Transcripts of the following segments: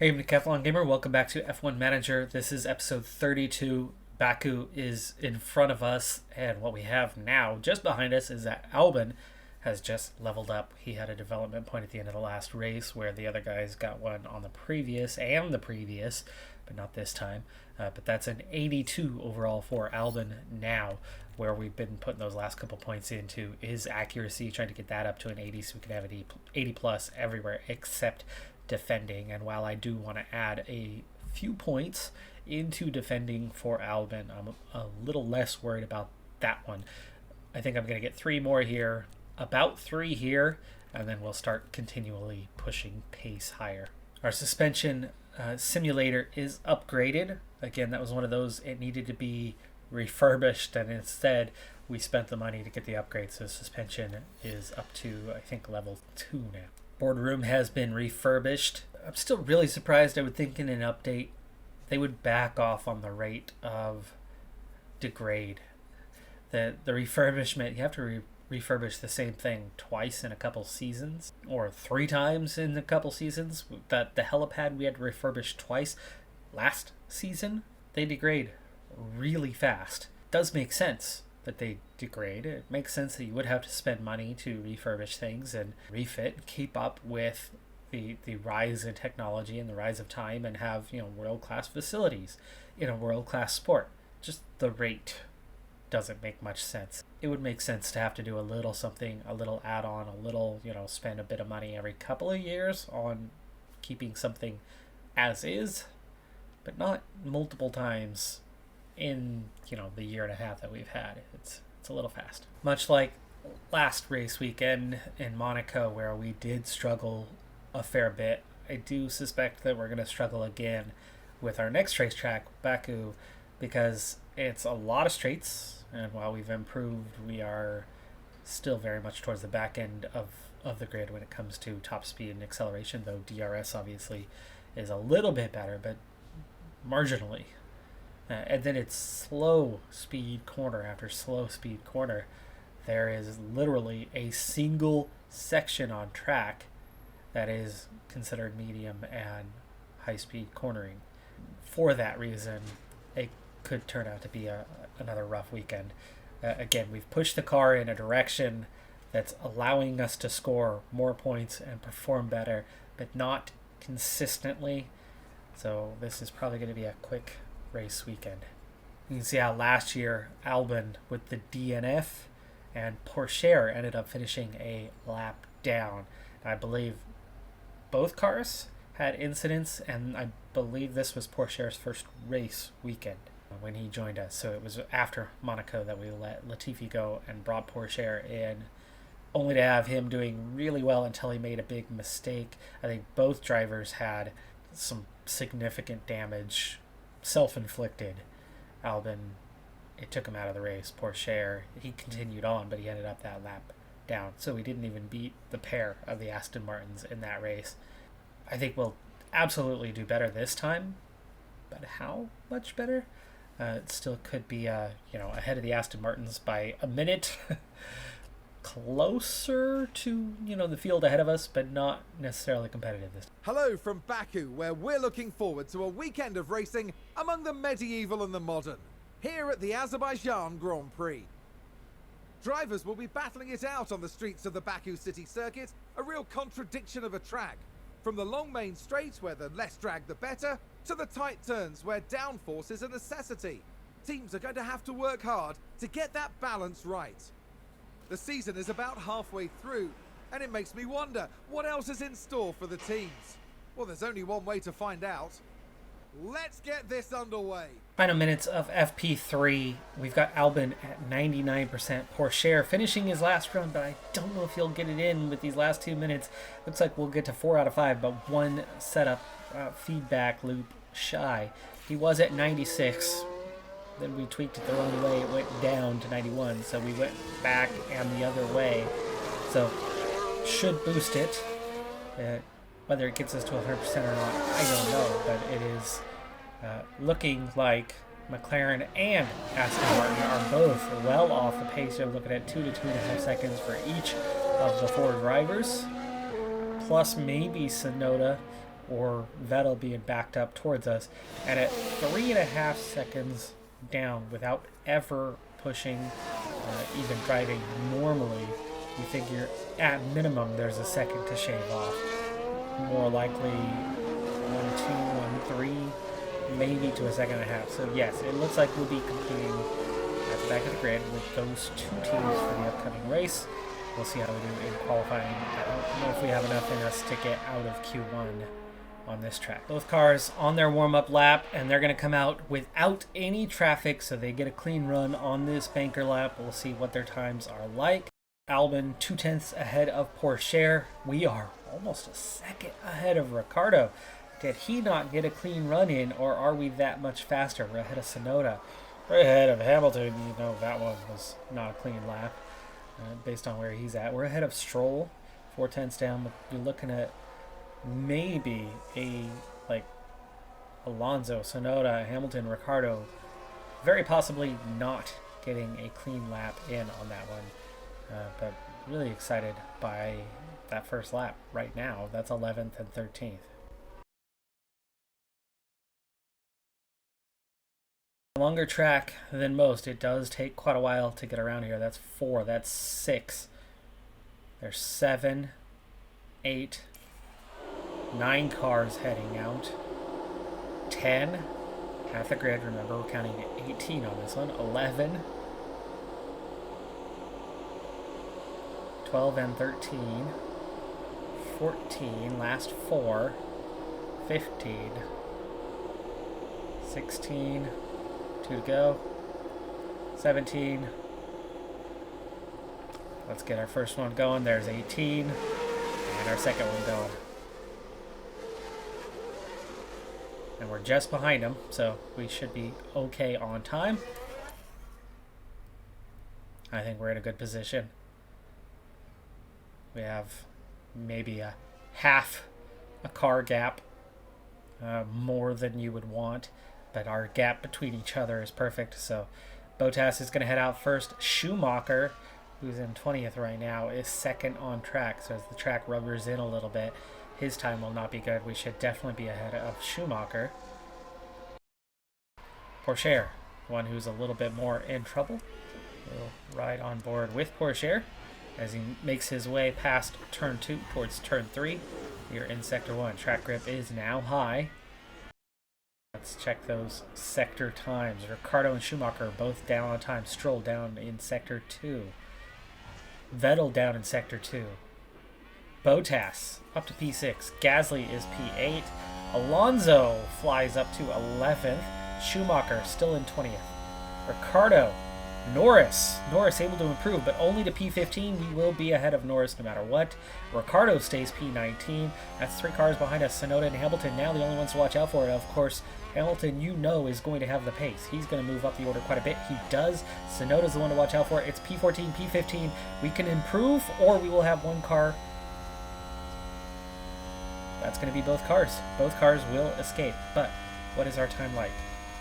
Hey, Decathlon Gamer, welcome back to F1 Manager. This is episode 32. Baku is in front of us, and what we have now just behind us is that Albon has just leveled up. He had a development point at the end of the last race where the other guys got one on the previous and the previous, but not this time. But that's an 82 overall for Albon now, where we've been putting those last couple points into his accuracy, trying to get that up to an 80 so we can have an 80 plus everywhere except defending. And while I do want to add a few points into defending for Albon, I'm a little less worried about that one. I think I'm going to get 3 more here, about 3 here, and then we'll start continually pushing pace higher. Our suspension simulator is upgraded. Again, that was one of those, it needed to be refurbished, and instead we spent the money to get the upgrade, so suspension is up to, I think, level 2 now. Boardroom has been refurbished. I'm still really surprised. I would think in an update they would back off on the rate of degrade. The refurbishment, you have to refurbish the same thing twice in a couple seasons, or 3 times in a couple seasons. The helipad we had to refurbish twice last season. They degrade really fast. Does make sense that they degrade. It makes sense that you would have to spend money to refurbish things and refit, keep up with the rise in technology and the rise of time, and have, world-class facilities in a world-class sport. Just the rate doesn't make much sense. It would make sense to have to do a little something, a little add-on, a little, spend a bit of money every couple of years on keeping something as is, but not multiple times in the year and a half that we've had. It's a little fast. Much like last race weekend in Monaco, where we did struggle a fair bit, I do suspect that we're going to struggle again with our next racetrack, Baku, because it's a lot of straights, and while we've improved, we are still very much towards the back end of the grid when it comes to top speed and acceleration, though DRS obviously is a little bit better, but marginally. And then it's slow speed corner after slow speed corner. There is literally a single section on track that is considered medium and high speed cornering. For that reason, it could turn out to be another rough weekend. Again, we've pushed the car in a direction that's allowing us to score more points and perform better, but not consistently. So this is probably going to be a quick race weekend. You can see how last year Albon with the DNF and Porsche ended up finishing a lap down. I believe both cars had incidents, and I believe this was Porsche's first race weekend when he joined us. So it was after Monaco that we let Latifi go and brought Porsche in, only to have him doing really well until he made a big mistake. I think both drivers had some significant damage, self-inflicted. Albon, it took him out of the race. Porsche, he continued on, but he ended up that lap down. So we didn't even beat the pair of the Aston Martins in that race. I think we'll absolutely do better this time, but how much better? It still could be, ahead of the Aston Martins by a minute. Closer to, the field ahead of us, but not necessarily competitive this time. Hello from Baku, where we're looking forward to a weekend of racing among the medieval and the modern, here at the Azerbaijan Grand Prix. Drivers will be battling it out on the streets of the Baku city circuit, a real contradiction of a track. From the long main straight, where the less drag the better, to the tight turns where downforce is a necessity. Teams are going to have to work hard to get that balance right. The season is about halfway through, and it makes me wonder, what else is in store for the teams? Well, there's only one way to find out. Let's get this underway. Final minutes of FP3. We've got Albon at 99%. Porsche finishing his last run, but I don't know if he'll get it in with these last 2 minutes. Looks like we'll get to 4 out of 5, but one setup feedback loop shy. He was at 96. Then we tweaked it the wrong way. It went down to 91, so we went back and the other way. So should boost it. Whether it gets us to 100% or not, I don't know, but it is looking like McLaren and Aston Martin are both well off the pace. They're looking at 2 to 2.5 seconds for each of the 4 drivers, plus maybe Sonoda or Vettel being backed up towards us. And at 3.5 seconds down without ever pushing, even driving normally, you figure at minimum there's a second to shave off. More likely 1, 2, 1, 3, maybe to a second and a half. So yes, it looks like we'll be competing at the back of the grid with those two teams for the upcoming race. We'll see how we do in qualifying. I don't know if we have enough in us to get out of Q1 on this track. Both cars on their warm-up lap, and they're going to come out without any traffic, so they get a clean run on this banker lap. We'll see what their times are like. Albon 0.2 ahead of Pourchaire. We are almost a second ahead of Ricciardo. Did he not get a clean run in, or are we that much faster? We're ahead of Tsunoda. We're ahead of Hamilton. You know, that one was not a clean lap based on where he's at. We're ahead of Stroll, 0.4 down, but you're looking at maybe a, like, Alonso, Tsunoda, Hamilton, Ricciardo, very possibly not getting a clean lap in on that one. But really excited by that first lap right now. That's 11th and 13th. Longer track than most. It does take quite a while to get around here. That's 4. That's 6. There's 7, 8, 9 cars heading out. 10. Half the grid. Remember, we're counting 18 on this one. 11. 12 and 13, 14, last 4, 15, 16, 2 to go, 17, let's get our first one going, there's 18, and our second one going. And we're just behind them, so we should be okay on time. I think we're in a good position. We have maybe a half a car gap, more than you would want, but our gap between each other is perfect. So Bottas is going to head out first. Schumacher, who's in 20th right now, is second on track. So as the track rubbers in a little bit, his time will not be good. We should definitely be ahead of Schumacher. Pourchaire, one who's a little bit more in trouble, will ride on board with Pourchaire as he makes his way past turn 2 towards turn 3. You're in sector 1. Track grip is now high. Let's check those sector times. Ricciardo and Schumacher both down on time. Stroll down in sector 2. Vettel down in sector 2. Bottas up to P6. Gasly is P8. Alonso flies up to 11th. Schumacher still in 20th. Ricciardo, Norris able to improve, but only to P15. We will be ahead of Norris no matter what. Ricciardo stays P19. That's 3 cars behind us. Tsunoda and Hamilton now the only ones to watch out for. Of course, Hamilton, you know, is going to have the pace. He's going to move up the order quite a bit. He does. Tsunoda's the one to watch out for. It's P14, P15. We can improve, or we will have one car. That's going to be both cars. Both cars will escape. But what is our time like?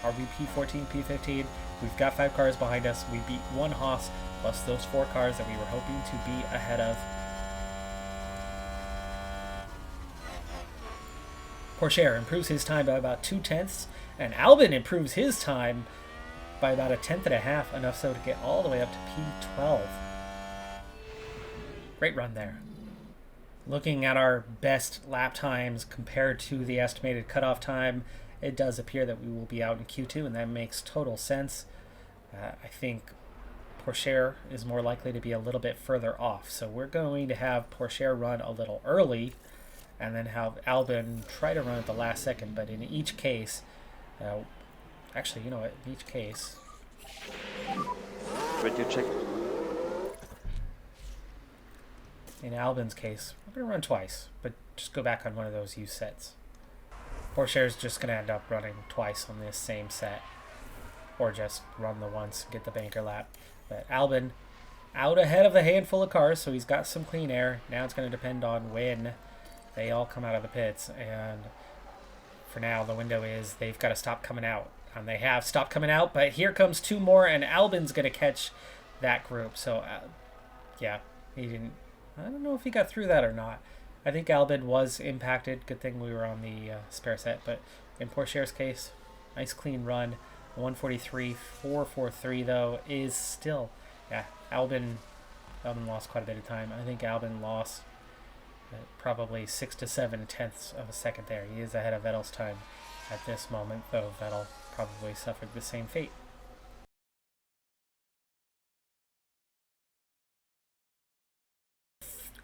Are we P14, P15? We've got 5 cars behind us. We beat 1 Haas plus those 4 cars that we were hoping to be ahead of. Pourchaire improves his time by about 0.2, and Albon improves his time by about 1.5, enough so to get all the way up to P12. Great run there. Looking at our best lap times compared to the estimated cutoff time, it does appear that we will be out in Q2, and that makes total sense. I think Pourchaire is more likely to be a little bit further off, so we're going to have Pourchaire run a little early and then have Albon try to run at the last second. But in each case, actually, you know what, in each case... Wait, you check. In Albon's case, we're going to run twice, but just go back on one of those used sets. Pourchaire's just going to end up running twice on this same set, or just run the once, get the banker lap. But Albon out ahead of a handful of cars, so he's got some clean air. Now it's going to depend on when they all come out of the pits, and for now the window is they've got to stop coming out, and they have stopped coming out, but here comes 2 more, and Albon's going to catch that group. So yeah, he didn't, I don't know if he got through that or not. I think Albin was impacted. Good thing we were on the spare set. But in Pourchaire's case, nice clean run. 143, 443 though is still, yeah. Albin lost quite a bit of time. I think Albin lost probably 6 to 7 tenths of a second there. He is ahead of Vettel's time at this moment, though Vettel probably suffered the same fate.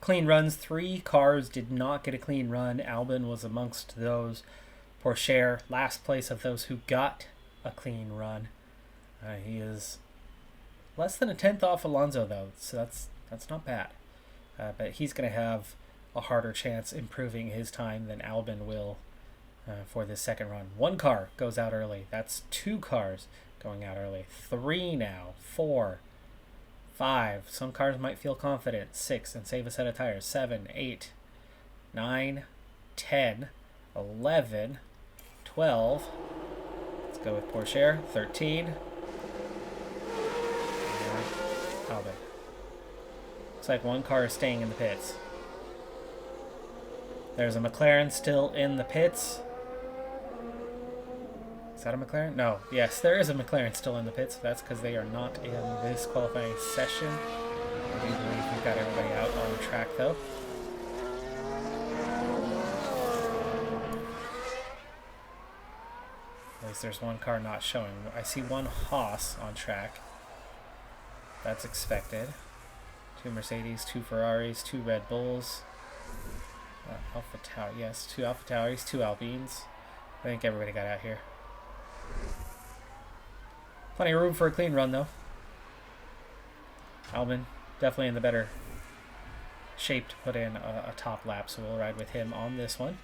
Clean runs. 3 cars did not get a clean run. Albin was amongst those. Pourchaire, last place of those who got a clean run. He is less than a tenth off Alonso, though, so that's not bad. But he's going to have a harder chance improving his time than Albin will for this second run. 1 car goes out early. That's 2 cars going out early. 3 now. 4. 5. Some cars might feel confident. 6 and save a set of tires. 7, 8, 9, 10, 11, 12. Let's go with Pourchaire. 13. Albin. Looks like 1 car is staying in the pits. There's a McLaren still in the pits. Is that a McLaren? No. Yes, there is a McLaren still in the pits. That's because they are not in this qualifying session. I do believe we've got everybody out on the track, though. At least there's 1 car not showing. I see 1 Haas on track. That's expected. 2 Mercedes, 2 Ferraris, 2 Red Bulls. Alpha Tower, yes, 2 Alpha Tauris, 2 Alpines. I think everybody got out here. Plenty of room for a clean run, though. Albin definitely in the better shape to put in a top lap, so we'll ride with him on this one.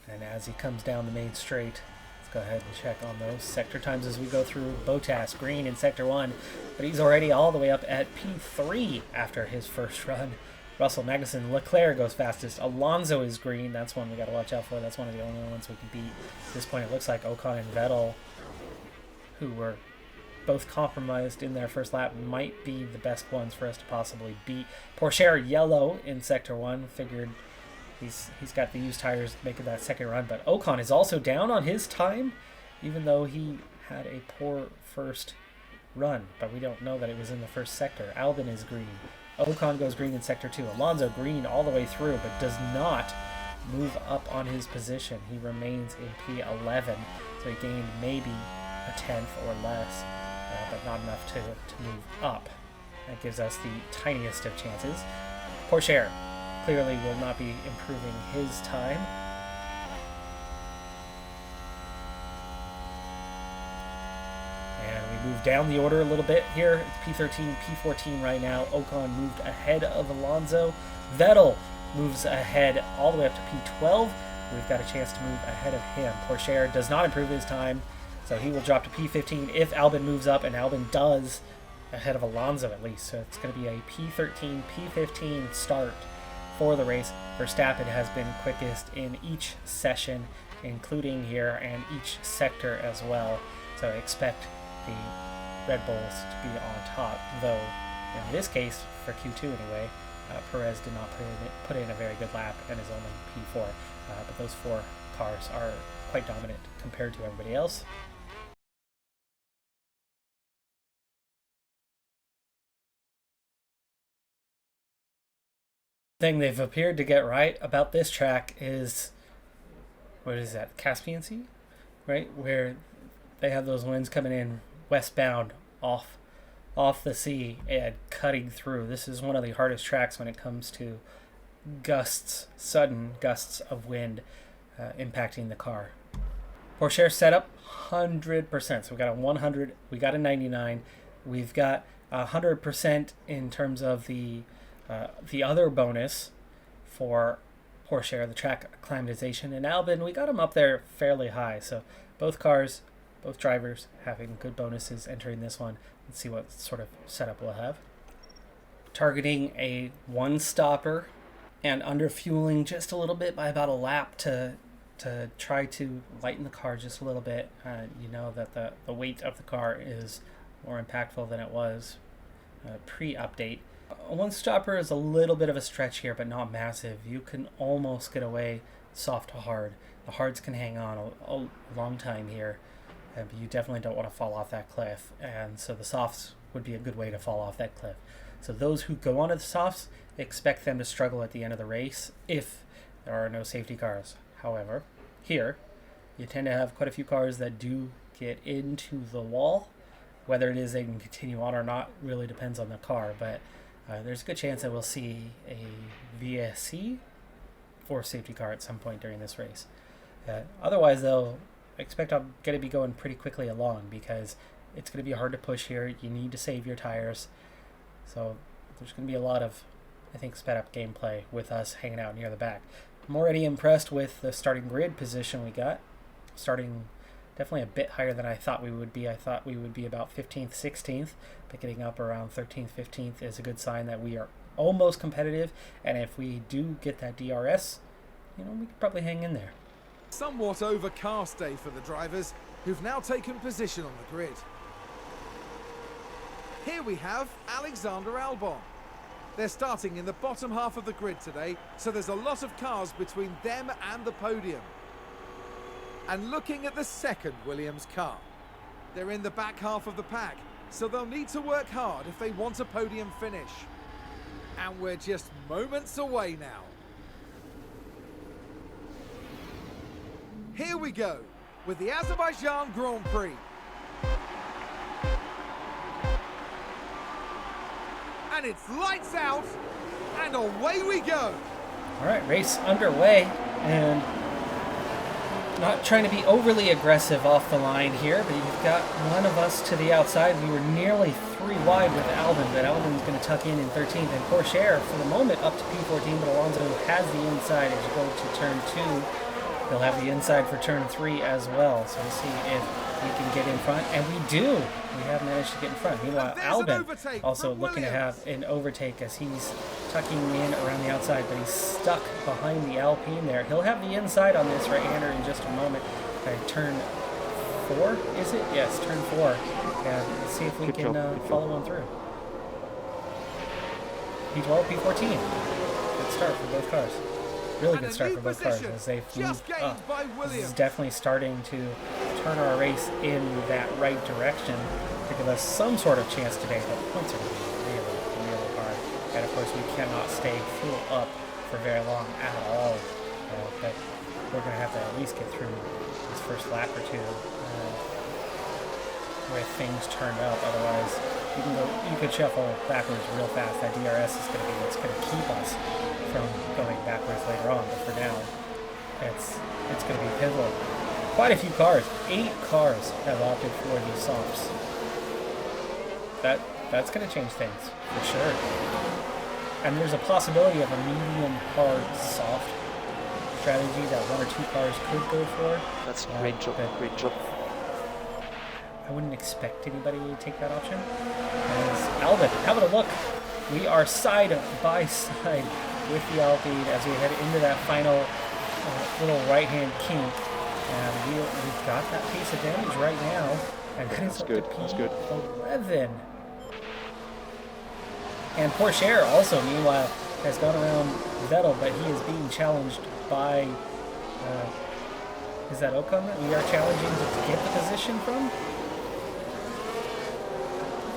And as he comes down the main straight, let's go ahead and check on those sector times as we go through. Bottas green in sector 1, but he's already all the way up at P3 after his first run. Russell, Magnussen, Leclerc goes fastest. Alonso is green. That's one we got to watch out for. That's one of the only ones we can beat. At this point, it looks like Ocon and Vettel, who were both compromised in their first lap, might be the best ones for us to possibly beat. Pourchaire yellow in sector 1. Figured he's got the used tires making that second run. But Ocon is also down on his time, even though he had a poor first run. But we don't know that it was in the first sector. Albin is green. Ocon goes green in sector 2. Alonso green all the way through, but does not move up on his position. He remains in P11, so he gained maybe a tenth or less, but not enough to move up. That gives us the tiniest of chances. Pourchaire clearly will not be improving his time. Move down the order a little bit here. It's P13, P14 right now. Ocon moved ahead of Alonso. Vettel moves ahead all the way up to P12. We've got a chance to move ahead of him. Pourchaire does not improve his time, so he will drop to P15 if Albin moves up, and Albin does, ahead of Alonso at least. So it's going to be a P13, P15 start for the race. Verstappen has been quickest in each session, including here, and each sector as well. So expect the Red Bulls to be on top, though in this case, for Q2 anyway, Perez did not put in a very good lap and is only P4, but those 4 cars are quite dominant compared to everybody else. The thing they've appeared to get right about this track is, what is that, Caspian Sea? Right, where they have those winds coming in westbound off the sea and cutting through. This is one of the hardest tracks when it comes to sudden gusts of wind impacting the car. Pourchaire setup 100%. So we got a 100, we got a 99, we've got 100% in terms of the other bonus for Pourchaire, the track acclimatization. And Albin, we got him up there fairly high. So both cars, both drivers having good bonuses entering this one. Let's see what sort of setup we'll have. Targeting a 1-stopper and under fueling just a little bit by about a lap to try to lighten the car just a little bit. You know that the weight of the car is more impactful than it was pre-update. A one-stopper is a little bit of a stretch here, but not massive. You can almost get away soft to hard. The hards can hang on a long time here, but you definitely don't want to fall off that cliff, and so the softs would be a good way to fall off that cliff. So those who go onto the softs, expect them to struggle at the end of the race if there are no safety cars. However, here, you tend to have quite a few cars that do get into the wall. Whether it is they can continue on or not really depends on the car, but there's a good chance that we'll see a VSC or safety car at some point during this race. Otherwise, though, I expect I'm going to be going pretty quickly along because it's going to be hard to push here. You need to save your tires. So there's going to be a lot of, I think, sped up gameplay with us hanging out near the back. I'm already impressed with the starting grid position we got. Starting definitely a bit higher than I thought we would be. I thought we would be about 15th, 16th, but getting up around 13th, 15th is a good sign that we are almost competitive, and if we do get that DRS, we could probably hang in there. Somewhat overcast day for the drivers, who've now taken position on the grid. Here we have Alexander Albon. They're starting in the bottom half of the grid today, so there's a lot of cars between them and the podium. And looking at the second Williams car, they're in the back half of the pack, so they'll need to work hard if they want a podium finish. And we're just moments away now. Here we go, with the Azerbaijan Grand Prix. And it's lights out, and away we go. All right, race underway, and not trying to be overly aggressive off the line here, but you've got one of us to the outside. We were nearly 3 wide with Albon, but Albon's going to tuck in 13th, and Corsair for the moment up to P14, but Alonso has the inside as you go to turn 2. He'll have the inside for turn 3 as well, so we'll see if we can get in front, and we do. We have managed to get in front. Meanwhile, Albon also looking to have an overtake as he's tucking in around the outside, but he's stuck behind the Alpine there. He'll have the inside on this right-hander in just a moment. Turn 4, is it? Yes, turn 4. And let's see if we can follow on through. P12, P14. Good start for both cars. Really good start for both cars as they've moved up. This is definitely starting to turn our race in that right direction to give us some sort of chance today, but points are going to be really, really hard. And of course, we cannot stay full up for very long at all. But we're going to have to at least get through this first lap or two with things turned up. Otherwise, you could shuffle backwards real fast. That DRS is going to be what's going to keep us from going backwards later on, but for now, it's going to be pivotal. Quite a few cars. 8 cars have opted for these softs. That's going to change things for sure. And there's a possibility of a medium hard soft strategy that 1 or 2 cars could go for. That's a great job. Great job. I wouldn't expect anybody to take that option. As Albon, having a look, we are side by side with the Alpine as we head into that final little right-hand kink. And we've got that pace advantage right now. And that is good. That's good. 11. And Corsair also, meanwhile, has gone around Vettel, but he is being challenged by... is that Ocon that we are challenging to get the position from?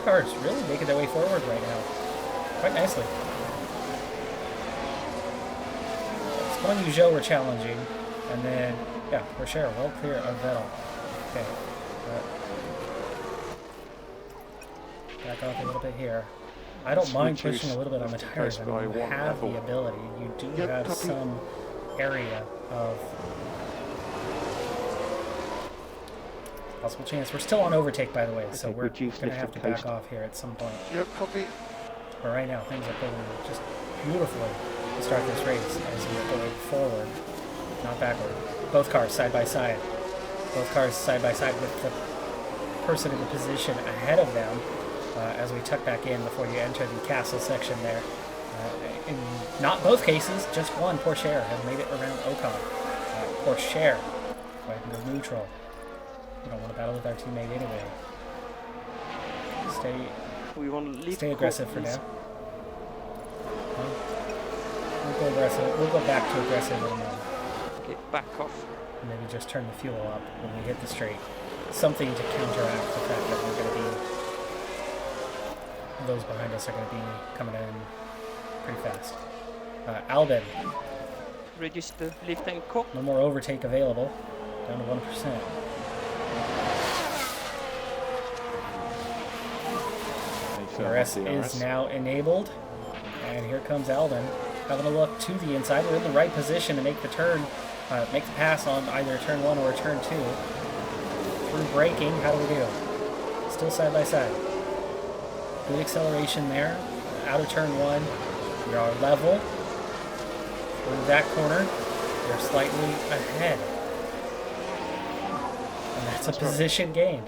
Cars really making their way forward right now. Quite nicely. One Ujo we're challenging, and then, yeah, Corsair well clear of Vettel. Okay. Back off a little bit here. I don't mind pushing a little bit on the tires. I mean, you have the ability. You do have some area of possible chance. We're still on overtake, by the way, so we're going to have to back off here at some point. Yep, copy. But right now, things are going just beautifully to start this race as we're going forward, not backward. Both cars side by side. Both cars side by side with the person in the position ahead of them as we tuck back in before you enter the castle section there. In not both cases, just one, Corsair has made it around Ocon. Corsair, go ahead and go neutral. We don't want to battle with our teammate anyway. Stay aggressive for now. aggressive. We'll go back to aggressive in a moment. Okay, back off. Maybe just turn the fuel up when we hit the straight. Something to counteract the fact that we're going to be... Those behind us are going to be coming in pretty fast. Albin. Reduce the lift angle. No more overtake available. Down to 1%. DRS is now enabled. And here comes Albin. Having a look to the inside. We're in the right position to make the turn. Make the pass on either turn 1 or turn 2. Through braking, how do we do? Still side by side. Good acceleration there. Out of turn 1. We are level. Through that corner. We're slightly ahead. And that's a position gained.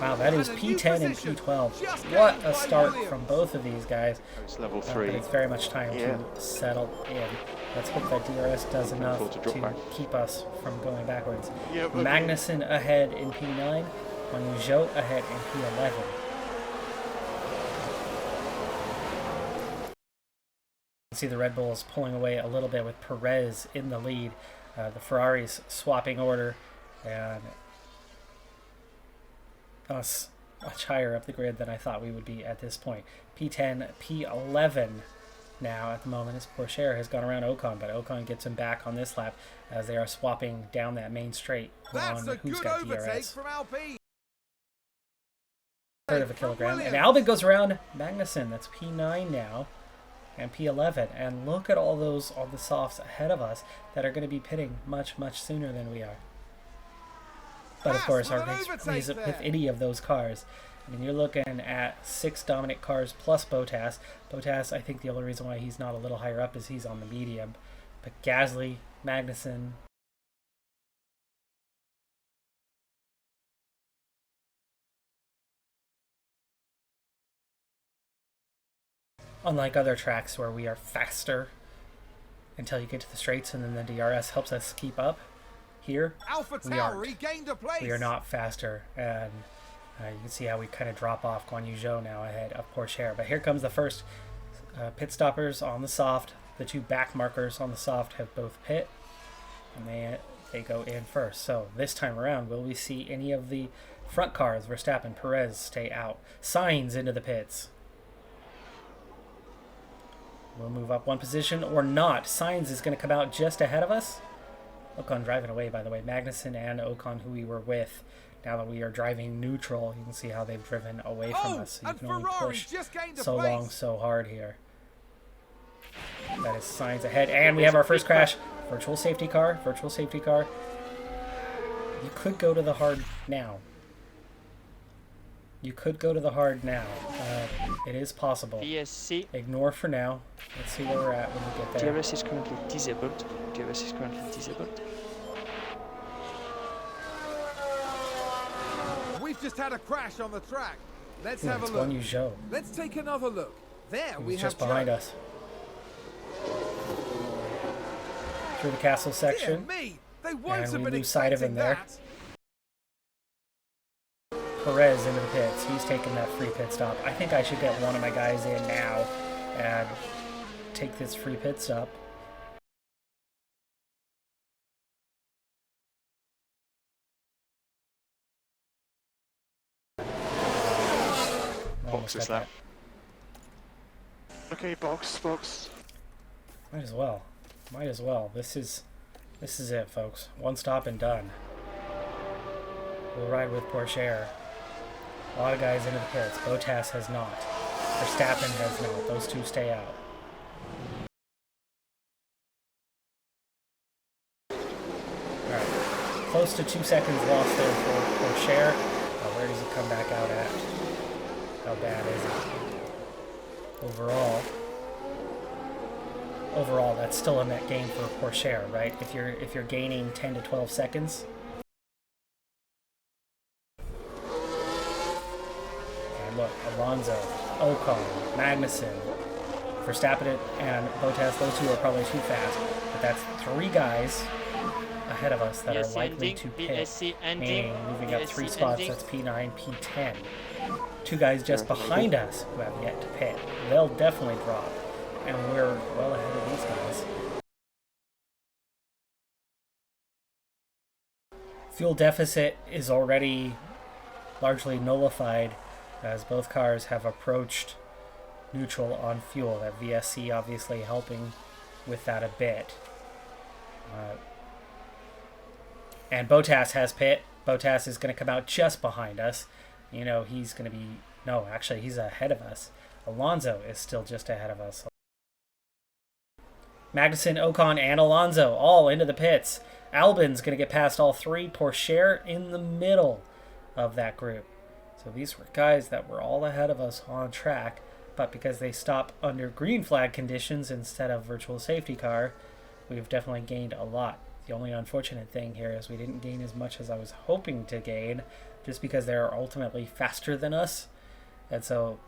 Wow, that is P10 and P12. What a start from both of these guys. It's level 3. But it's very much time to settle in. Let's hope that DRS does enough to keep us from going backwards. Magnussen ahead in P9. Guanyu ahead in P11. You can see the Red Bulls pulling away a little bit with Perez in the lead. The Ferraris swapping order. And us much higher up the grid than I thought we would be at this point. P10, P11 now at the moment as Porsche has gone around Ocon, but Ocon gets him back on this lap as they are swapping down that main straight on who's got DRS. Third of a kilogram. And Albin goes around Magnussen. That's P9 now. And P11. And look at all those on the softs ahead of us that are going to be pitting much, much sooner than we are. But of course, our race with any of those cars. I mean, you're looking at 6 dominant cars plus Bottas. Bottas, I think the only reason why he's not a little higher up is he's on the medium. But Gasly, Magnussen. Unlike other tracks where we are faster until you get to the straights and then the DRS helps us keep up. Here, we are not faster, and you can see how we kind of drop off. Guanyu now ahead of Porsche. But here comes the first pit stoppers on the soft. The 2 back markers on the soft have both pit, and they go in first. So this time around, will we see any of the front cars, Verstappen, Perez, stay out? Sainz into the pits. We'll move up 1 position or not. Sainz is going to come out just ahead of us. Ocon driving away, by the way. Magnussen and Ocon, who we were with. Now that we are driving neutral, you can see how they've driven away from us. So you can only push so long, so hard here. That is Sainz ahead. And we have our first crash. Virtual safety car. Virtual safety car. You could go to the hard now. You could go to the hard now. It is possible. DSC. Ignore for now. Let's see where we're at when we get there. DRS is currently disabled. DRS is currently disabled. We've just had a crash on the track. Let's have a look. Let's take another look. There we have just behind us. Through the castle section. And we lose sight of him there. Perez into the pits. He's taking that free pit stop. I think I should get one of my guys in now and take this free pit stop. Box is that. Okay, box. Might as well. This is it, folks. 1 stop and done. We'll ride with Porsche. A lot of guys into the pits. Bottas has not. Verstappen has not. Those 2 stay out. Alright. Close to 2 seconds lost there for Porsche. Where does it come back out at? How bad is it? Overall, that's still a net gain for Porsche, right? If you're gaining 10 to 12 seconds. Look, Alonso, Ocon, Magnussen, Verstappen, and Bottas, those 2 are probably too fast. But that's 3 guys ahead of us that are likely to pit, meaning moving up 3 spots. That's P9, P10. 2 guys just behind us who have yet to pit. They'll definitely drop. and we're well ahead of these guys. Fuel deficit is already largely nullified as both cars have approached neutral on fuel. That VSC obviously helping with that a bit. And Bottas has pit. Bottas is going to come out just behind us. You know, he's going to be... No, actually, he's ahead of us. Alonso is still just ahead of us. Magnussen, Ocon, and Alonso all into the pits. Albon's going to get past all three. Pourchaire in the middle of that group. So these were guys that were all ahead of us on track, but because they stop under green flag conditions instead of virtual safety car, we've definitely gained a lot. The only unfortunate thing here is we didn't gain as much as I was hoping to gain, just because they're ultimately faster than us. And so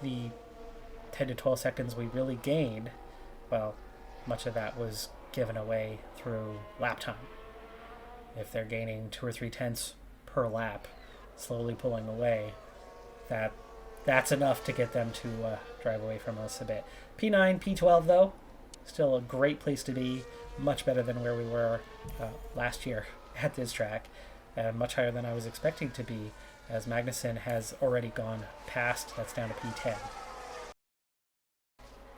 the 10 to 12 seconds we really gained, well, much of that was given away through lap time. If they're gaining 2 or 3 tenths per lap, slowly pulling away, that's enough to get them to drive away from us a bit. P9, P12 though, still a great place to be, much better than where we were last year at this track, and much higher than I was expecting to be, as Magnussen has already gone past. That's down to P10.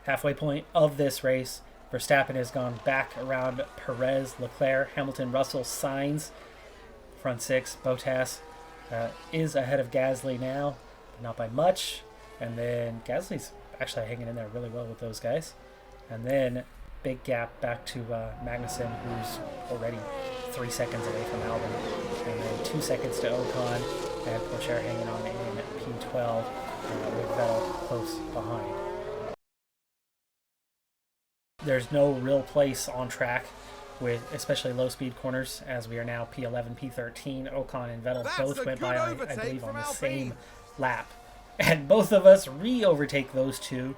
Halfway point of this race, Verstappen has gone back around Perez, Leclerc, Hamilton, Russell, Sainz. Front six, Bottas is ahead of Gasly now, but not by much. And then Gasly's actually hanging in there really well with those guys. And then big gap back to Magnussen, who's already 3 seconds away from Albon. And then 2 seconds to Ocon, and Pourchaire hanging on in P12 with Vettel close behind. There's no real place on track with especially low-speed corners, as we are now P11, P13. Ocon and Vettel both went by, I believe, on the same lap. And both of us re-overtake those two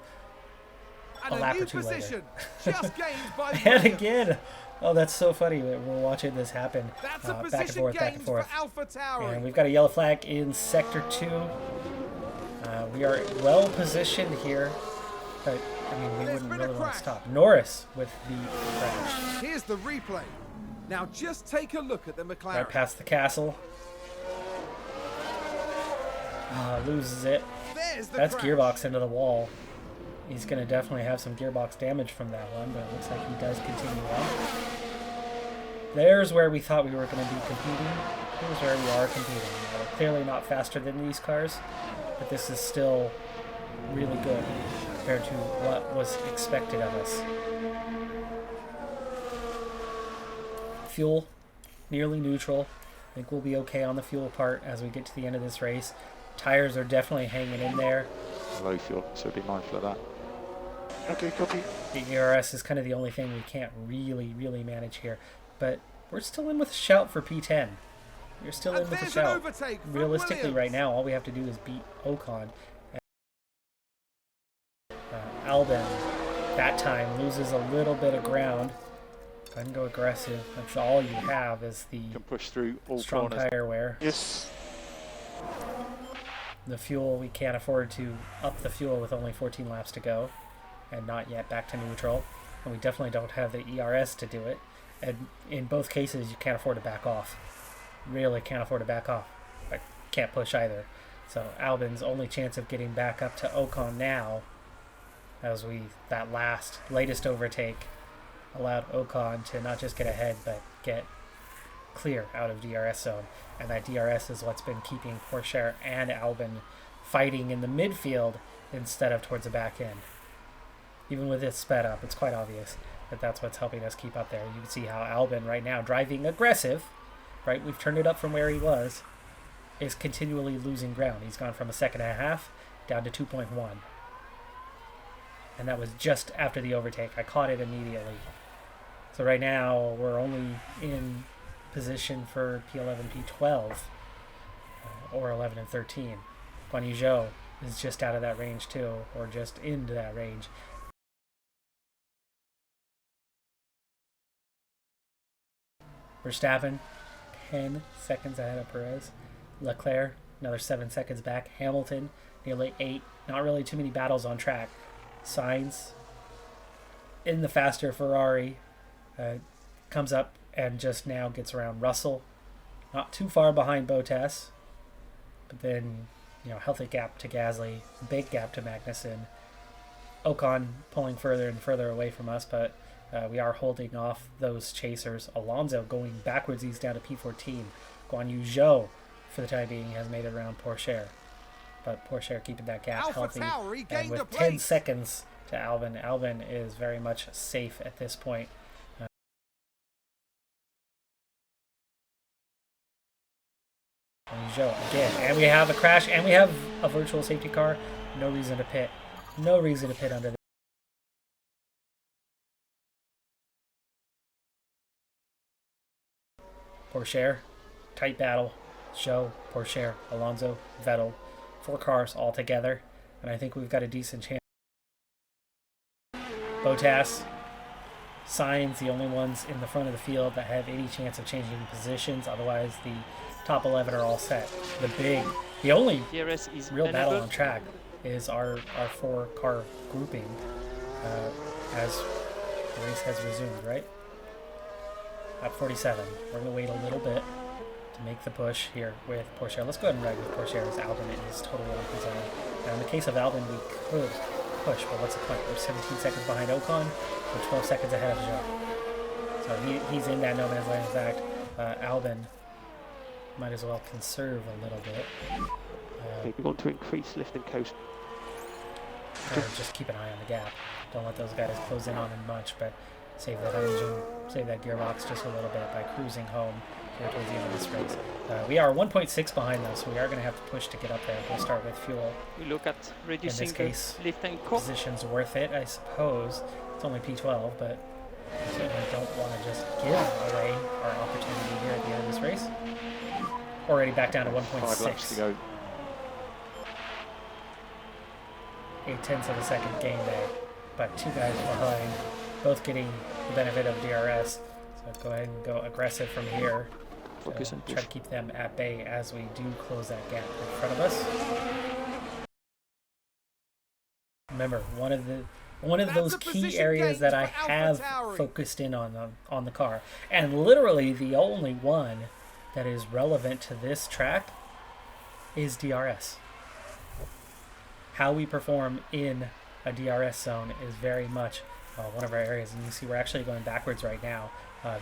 a lap or two later. Just gained by and again, oh, that's so funny that we're watching this happen back and forth. And we've got a yellow flag in Sector 2. We are well positioned here, but I mean, we wouldn't really want to stop. Norris with the crash. Here's the replay. Now just take a look at the McLaren. Right past the castle. Loses it. That's crash. gearbox into the wall. He's going to definitely have some gearbox damage from that one, but it looks like he does continue on. There's where we thought we were going to be competing. Here's where we are competing. We're clearly not faster than these cars, but this is still really good compared to what was expected of us. Fuel, nearly neutral. I think we'll be okay on the fuel part as we get to the end of this race. Tires are definitely hanging in there. Low fuel, so be mindful of that. Okay, copy. The ERS is kind of the only thing we can't really manage here. But we're still in with a shout for P10. We're still in with a shout. Realistically, right now, all we have to do is beat Ocon. Albon, that time, loses a little bit of ground. Go ahead and go aggressive. That's all you have is the can push through all strong corners. tire wear. Yes. The fuel, we can't afford to up the fuel with only 14 laps to go, and not yet back to neutral. And we definitely don't have the ERS to do it. And in both cases, you can't afford to back off. Really can't afford to back off. I can't push either. So Albon's only chance of getting back up to Ocon now, as that latest overtake allowed Ocon to not just get ahead, but get clear out of DRS zone. And that DRS is what's been keeping Pourchaire and Albon fighting in the midfield instead of towards the back end. Even with it sped up, it's quite obvious that that's what's helping us keep up there. You can see how Albon right now, driving aggressive, right? We've turned it up from where he was, is continually losing ground. He's gone from a second and a half down to 2.1. And that was just after the overtake. I caught it immediately. So right now, we're only in position for P11, P12, or 11 and 13. Guan Yu Zhou is just out of that range too, or just into that range. Verstappen, 10 seconds ahead of Perez. Leclerc, another 7 seconds back. Hamilton, nearly 8. Not really too many battles on track. Sainz in the faster Ferrari comes up and just now gets around Russell. Not too far behind Bottas, but then, healthy gap to Gasly, big gap to Magnussen. Ocon pulling further and further away from us, but we are holding off those chasers. Alonso going backwards, he's down to P14. Guan Yu Zhou, for the time being, has made it around Pourchaire. But Pourchaire keeping that gap healthy. And with 10 seconds to Albon, Albon is very much safe at this point. Zhou again, and we have a crash, and we have a virtual safety car. No reason to pit. No reason to pit under this. Pourchaire, tight battle. Zhou, Pourchaire, Alonso, Vettel. 4 cars all together, and I think we've got a decent chance. Bottas, Sainz, the only ones in the front of the field that have any chance of changing positions. Otherwise, the top 11 are all set. The only real battle on track is our 4-car grouping as the race has resumed, right? At 47. We're going to wait a little bit to make the push here with Pourchaire. Let's go ahead and ride with Pourchaire as Albon is totally on his own. Now, in the case of Albon, we could push, but what's the point? We're 17 seconds behind Ocon. We're 12 seconds ahead of Zhou. So he's in that no man's land. In fact, Albon might as well conserve a little bit. We want to increase lift and coast. Just keep an eye on the gap. Don't let those guys close in on him much, but save that engine, save that gearbox just a little bit by cruising home here towards the end of this race. We are 1.6 behind though, so we are going to have to push to get up there. We'll start with fuel. We look at reducing in this case, the lift and cost. Position's worth it, I suppose. It's only P12, but we certainly don't want to just give away our opportunity here at the end of this race. Already back down to 1.6. 5 laps to go. 0.8 of a second gain there, but 2 guys behind, both getting the benefit of DRS. So go ahead and go aggressive from here. Focus and try to keep them at bay as we do close that gap in front of us. Remember, one of those key areas that I have focused in on the car, and literally the only one that is relevant to this track is DRS. How we perform in a DRS zone is very much one of our areas, and you see we're actually going backwards right now.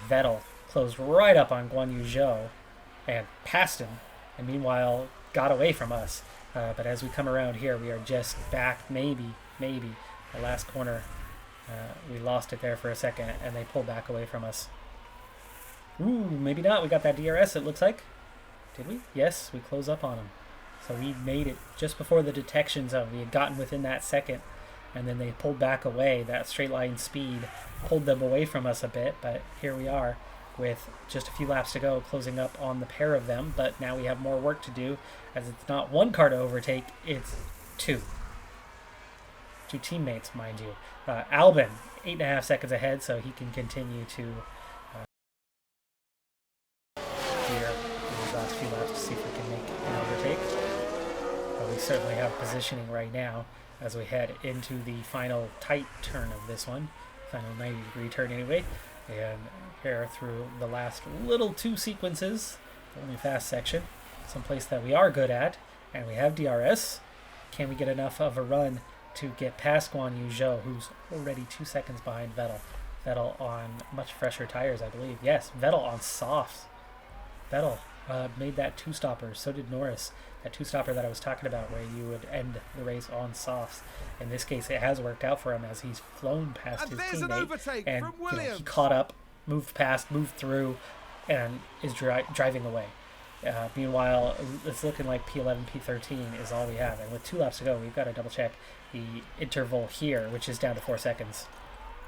Vettel closed right up on Guan Yu Zhou and passed him, and meanwhile got away from us. But as we come around here, we are just back, maybe the last corner. We lost it there for a second, and they pulled back away from us. Ooh, maybe not. We got that DRS, it looks like. Did we? Yes, we close up on them. So we made it just before the detection zone. We had gotten within that second, and then they pulled back away. That straight line speed pulled them away from us a bit, but here we are with just a few laps to go, closing up on the pair of them. But now we have more work to do, as it's not 1 car to overtake, it's 2. 2 teammates, mind you. Albon, 8.5 seconds ahead, so he can continue to here in these last few laps to see if we can make an overtake. But we certainly have positioning right now as we head into the final tight turn of this one. Final 90-degree turn anyway. And here through the last little 2 sequences, only fast section, someplace that we are good at, and we have DRS. Can we get enough of a run to get past Guan Yu Zhou, who's already 2 seconds behind Vettel? Vettel on much fresher tires, I believe. Yes, Vettel on softs. Vettel made that 2-stopper. So did Norris. That 2-stopper that I was talking about, where you would end the race on softs. In this case, it has worked out for him as he's flown past his teammate, and he caught up, moved past, moved through, and is driving away. Meanwhile, it's looking like P11, P13 is all we have, and with 2 laps to go, we've got to double check the interval here, which is down to 4 seconds.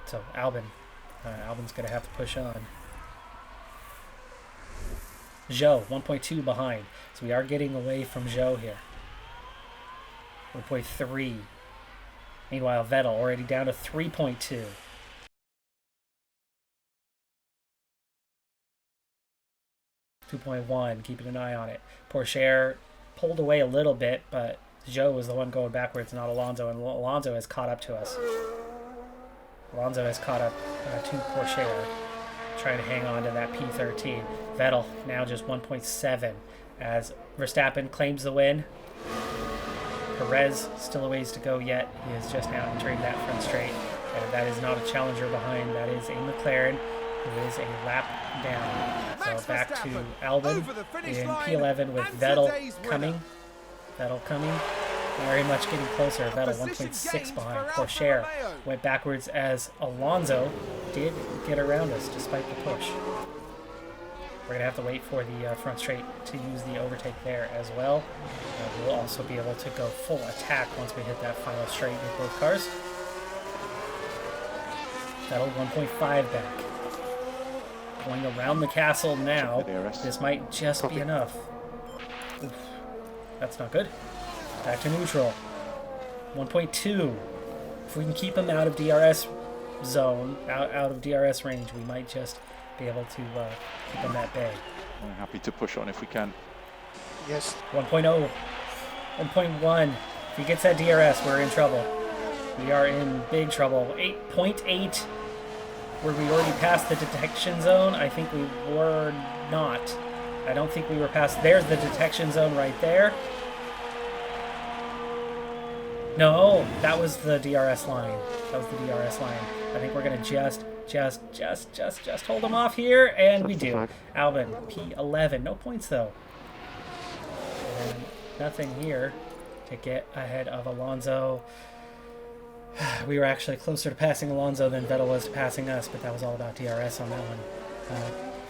So Albon's going to have to push on. Zhou, 1.2 behind. So we are getting away from Zhou here. 1.3. Meanwhile, Vettel already down to 3.2. .1, keeping an eye on it. Pourchaire pulled away a little bit, but Joe was the one going backwards, not Alonso, and Alonso has caught up to us. Alonso has caught up to Porsche, trying to hang on to that P13. Vettel now just 1.7 as Verstappen claims the win. Perez still a ways to go yet. He is just now entering that front straight. And that is not a challenger behind. That is a McLaren who is a lap down. So back to Albon in P11 with Vettel coming. Vettel coming. Very much getting closer. Vettel 1.6 behind. Porsche went backwards as Alonso did get around us despite the push. We're going to have to wait for the front straight to use the overtake there as well. We'll also be able to go full attack once we hit that final straight with both cars. Vettel 1.5 back. Going around the castle now. This might just be enough. Oof. That's not good. Back to neutral. 1.2. If we can keep him out of DRS zone, out of DRS range, we might just be able to keep him at bay. We're happy to push on if we can. Yes. 1.0. 1.1. If he gets that DRS, we're in trouble. We are in big trouble. 8.8. Were we already past the detection zone? I think we were not. I don't think we were past. There's the detection zone right there. No, that was the DRS line. That was the DRS line. I think we're going to just hold him off here, and we do. Albon, P11. No points, though. And nothing here to get ahead of Alonso. We were actually closer to passing Alonso than Vettel was to passing us, but that was all about DRS on that one.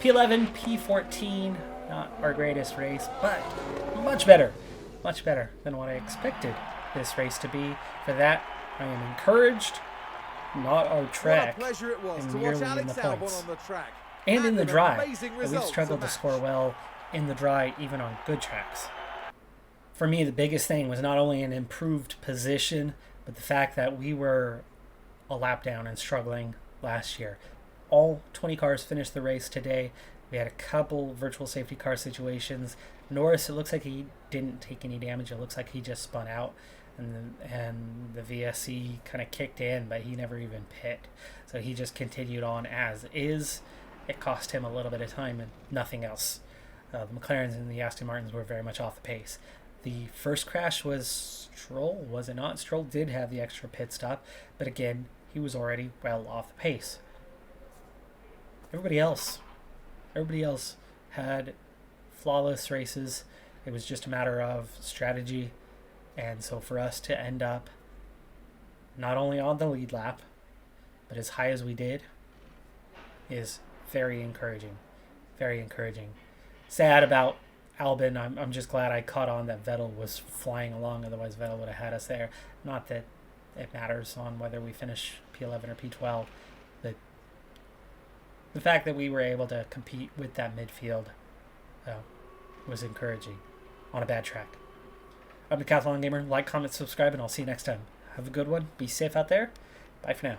P11, P14, not our greatest race, but much better than what I expected this race to be. For that, I am encouraged. Not our track, What a pleasure it was and to merely watch in Alex the Albon points. on the track. And in the an dry. amazing But we've result struggled to to score well in the dry, even on good tracks. For me, the biggest thing was not only an improved position, but the fact that we were a lap down and struggling last year. All 20 cars finished the race today. We had a couple virtual safety car situations. Norris, it looks like he didn't take any damage. It looks like he just spun out, and the VSC kind of kicked in, but he never even pit. So he just continued on as is. It cost him a little bit of time and nothing else. The McLarens and the Aston Martins were very much off the pace. The first crash was Stroll, was it not? Stroll did have the extra pit stop, but again, he was already well off the pace. Everybody else had flawless races. It was just a matter of strategy. And so for us to end up not only on the lead lap, but as high as we did, is very encouraging. Very encouraging. Sad about Albon. I'm just glad I caught on that Vettel was flying along. Otherwise, Vettel would have had us there. Not that it matters on whether we finish P11 or P12. But the fact that we were able to compete with that midfield was encouraging on a bad track. I'm Decathlon Gamer. Like, comment, subscribe, and I'll see you next time. Have a good one. Be safe out there. Bye for now.